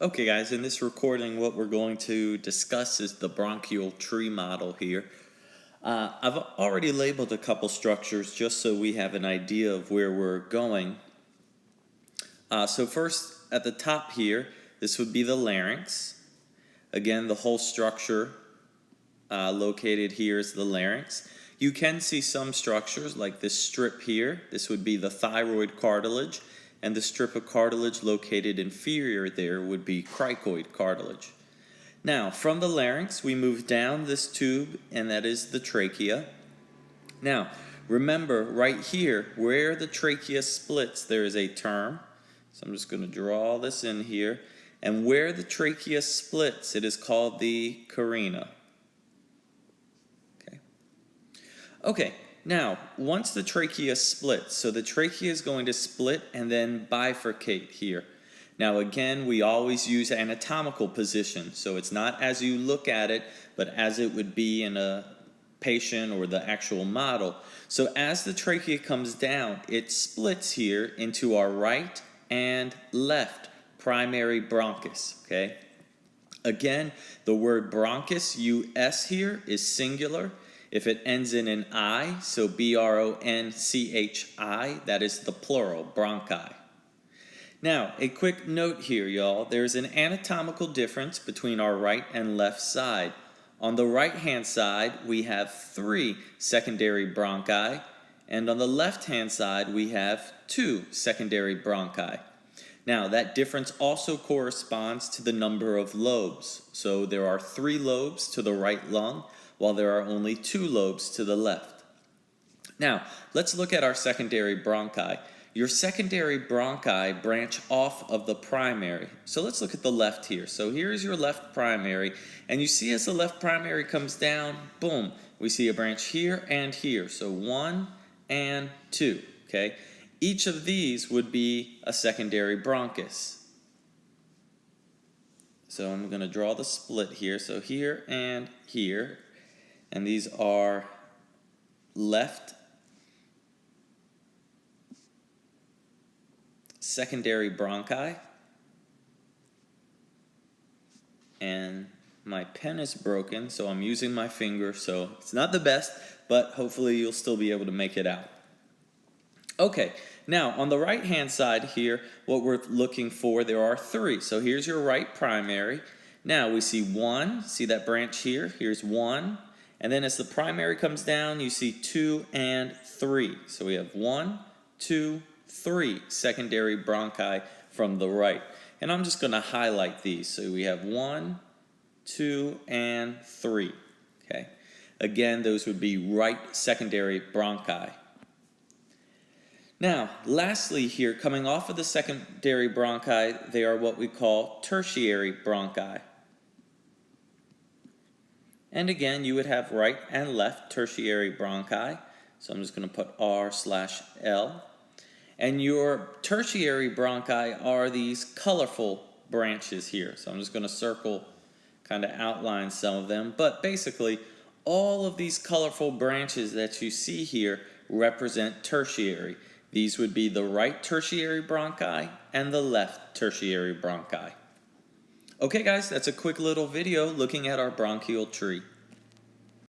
Okay guys, in this recording what we're going to discuss is the bronchial tree model here. I've already labeled a couple structures just so we have an idea of where we're going. So first at the top here, this would be the larynx. Again, the whole structure located here is the larynx. You can see some structures like this strip here. This would be the thyroid cartilage. And the strip of cartilage located inferior there would be cricoid cartilage. Now, from the larynx, we move down this tube, and that is the trachea. Now, remember, right here, where the trachea splits, there is a term. So I'm just going to draw this in here. And where the trachea splits, it is called the carina. Okay, now, once the trachea splits, so the trachea is going to split and then bifurcate here. Now again, we always use anatomical position, so it's not as you look at it, but as it would be in a patient or the actual model. So as the trachea comes down, it splits here into our right and left primary bronchus, okay? Again, the word bronchus, U-S here, is singular. If it ends in an I, so B-R-O-N-C-H-I, that is the plural, bronchi. Now, a quick note here, y'all. There's an anatomical difference between our right and left side. On the right-hand side, we have 3 secondary bronchi, and on the left-hand side, we have 2 secondary bronchi. Now, that difference also corresponds to the number of lobes. So there are 3 lobes to the right lung, while there are only 2 lobes to the left. Now, let's look at our secondary bronchi. Your secondary bronchi branch off of the primary. So let's look at the left here. So here's your left primary, and you see as the left primary comes down, boom, we see a branch here and here. So 1 and 2, okay? Each of these would be a secondary bronchus. So I'm going to draw the split here. So here and here. And these are left secondary bronchi. And my pen is broken, so I'm using my finger, so it's not the best, but hopefully you'll still be able to make it out. Okay, now on the right hand side here, what we're looking for, there are 3. So here's your right primary. Now we see 1, see that branch here? Here's 1. And then as the primary comes down, you see 2 and 3. So we have 1, 2, 3 secondary bronchi from the right. And I'm just going to highlight these. So we have 1, 2, and 3. Okay. Again, those would be right secondary bronchi. Now, lastly here, coming off of the secondary bronchi, they are what we call tertiary bronchi. And again, you would have right and left tertiary bronchi. So I'm just going to put R/L. And your tertiary bronchi are these colorful branches here. So I'm just going to circle, kind of outline some of them. But basically, all of these colorful branches that you see here represent tertiary. These would be the right tertiary bronchi and the left tertiary bronchi. Okay guys, that's a quick little video looking at our bronchial tree.